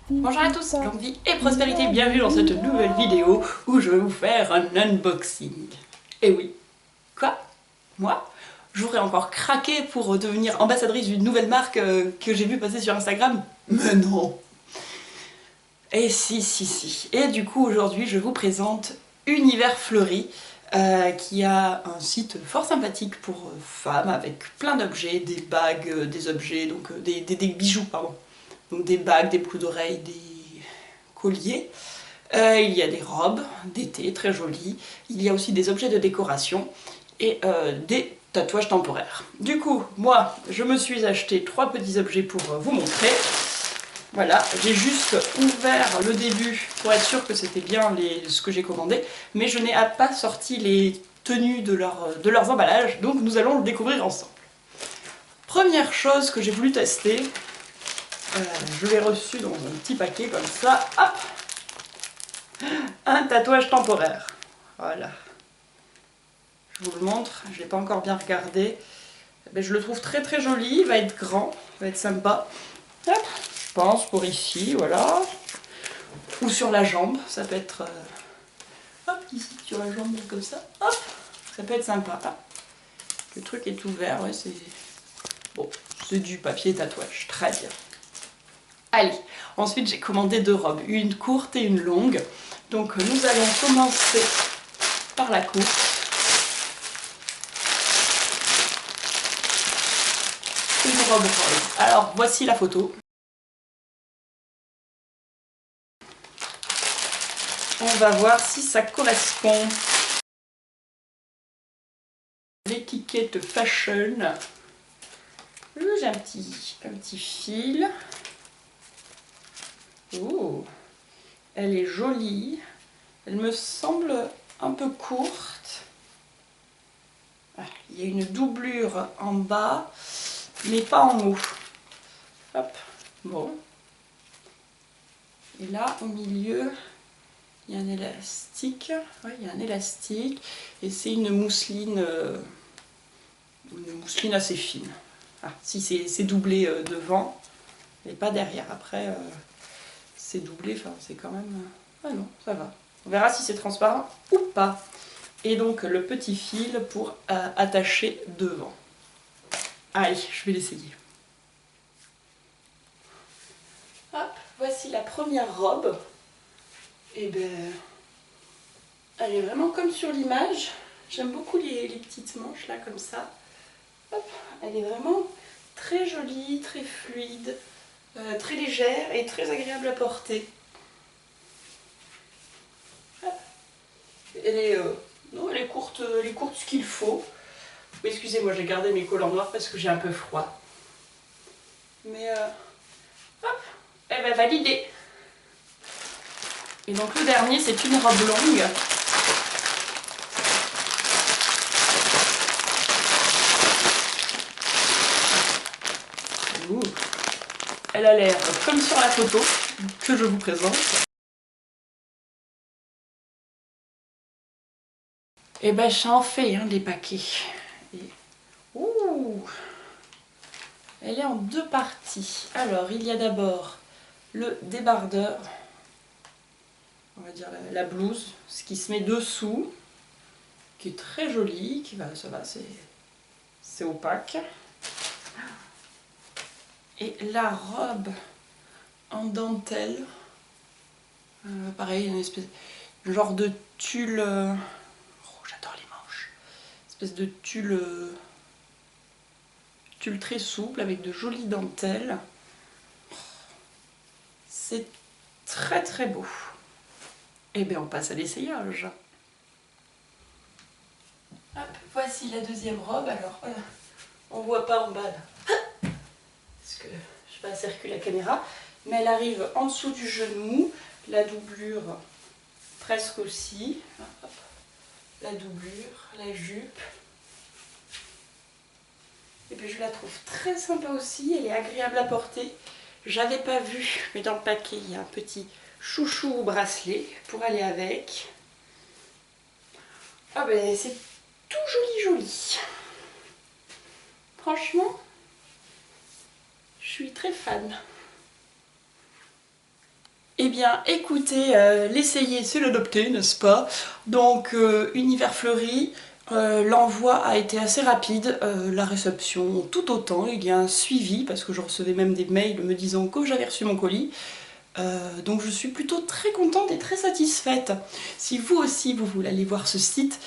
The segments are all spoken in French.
Bonjour à tous, longue vie et prospérité, bienvenue dans cette nouvelle vidéo où je vais vous faire un unboxing. Et oui, quoi? Moi? J'aurais encore craqué pour devenir ambassadrice d'une nouvelle marque que j'ai vu passer sur Instagram? Mais non! Et si. Et du coup aujourd'hui je vous présente Univers Fleuri, qui a un site fort sympathique pour femmes avec plein d'objets, des bagues, des objets, donc des bijoux, pardon. Donc des bagues, des boucles d'oreilles, des colliers. Il y a des robes d'été très jolies. Il y a aussi des objets de décoration et des tatouages temporaires. Du coup, moi, je me suis acheté 3 petits objets pour vous montrer. Voilà, j'ai juste ouvert le début pour être sûr que c'était bien ce que j'ai commandé, mais je n'ai pas sorti les tenues de leurs emballages, donc nous allons le découvrir ensemble. Première chose que j'ai voulu tester, je l'ai reçu dans un petit paquet comme ça, hop, un tatouage temporaire. Voilà. Je vous le montre, je ne l'ai pas encore bien regardé. Mais je le trouve très joli, il va être grand, il va être sympa. Hop, je pense pour ici, voilà. Ou sur la jambe, ça peut être... hop, ici sur la jambe comme ça, hop, ça peut être sympa. Le truc est ouvert, ouais, c'est... Bon, c'est du papier tatouage, très bien. Allez, ensuite j'ai commandé 2 robes, une courte et une longue. Donc nous allons commencer par la courte. Une robe rose. Alors voici la photo. On va voir si ça correspond. L'étiquette fashion. J'ai un petit fil. Oh, elle est jolie. Elle me semble un peu courte. Ah, il y a une doublure en bas, mais pas en haut. Hop, bon. Et là, au milieu, il y a un élastique. Oui, il y a un élastique. Et c'est une mousseline assez fine. Ah, si c'est doublé devant, mais pas derrière. Après, c'est doublé, enfin, c'est quand même... Ah non, ça va. On verra si c'est transparent ou pas. Et donc, le petit fil pour attacher devant. Allez, je vais l'essayer. Hop, voici la première robe. Et ben, elle est vraiment comme sur l'image. J'aime beaucoup les petites manches là, comme ça. Hop, elle est vraiment très jolie, très fluide, très légère et très agréable à porter. Hop. Non, elle est courte ce qu'il faut. Excusez-moi, j'ai gardé mes collants noirs parce que j'ai un peu froid. Mais hop, elle va valider. Et donc le dernier, c'est une robe longue. Ouh. Elle a l'air comme sur la photo que je vous présente. Et ben j'en fais des paquets. Et... ouh, elle est en 2 parties. Alors il y a d'abord le débardeur, on va dire la blouse, ce qui se met dessous, qui est très joli, ça va, c'est opaque. Et la robe en dentelle, pareil, un genre de tulle, oh, j'adore les manches, espèce de tulle très souple avec de jolies dentelles. C'est très beau. Et bien on passe à l'essayage. Hop, voici la deuxième robe. Alors, on voit pas en bas là, parce que je vais pas circuler la caméra, mais elle arrive en dessous du genou, la doublure presque aussi. Hop, la doublure, la jupe. Et puis je la trouve très sympa aussi, elle est agréable à porter. J'avais pas vu, mais dans le paquet il y a un petit chouchou bracelet pour aller avec. Ah ben c'est tout joli. Franchement, suis très fan. Eh bien écoutez, l'essayer c'est l'adopter, n'est-ce pas? Donc Univers Fleuri, l'envoi a été assez rapide, la réception tout autant, il y a un suivi parce que je recevais même des mails me disant que j'avais reçu mon colis. Donc je suis plutôt très contente et très satisfaite. Si vous aussi vous voulez aller voir ce site,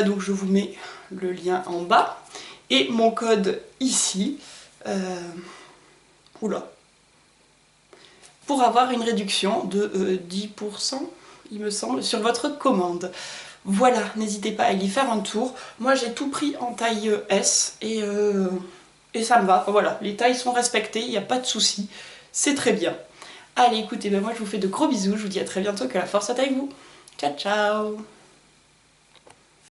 donc je vous mets le lien en bas et mon code ici. Oula, pour avoir une réduction de 10%, il me semble, sur votre commande. Voilà, n'hésitez pas à y faire un tour. Moi j'ai tout pris en taille S et ça me va. Voilà, les tailles sont respectées, il n'y a pas de souci, c'est très bien. Allez, écoutez, ben moi je vous fais de gros bisous, je vous dis à très bientôt, que la force soit avec vous. Ciao, ciao!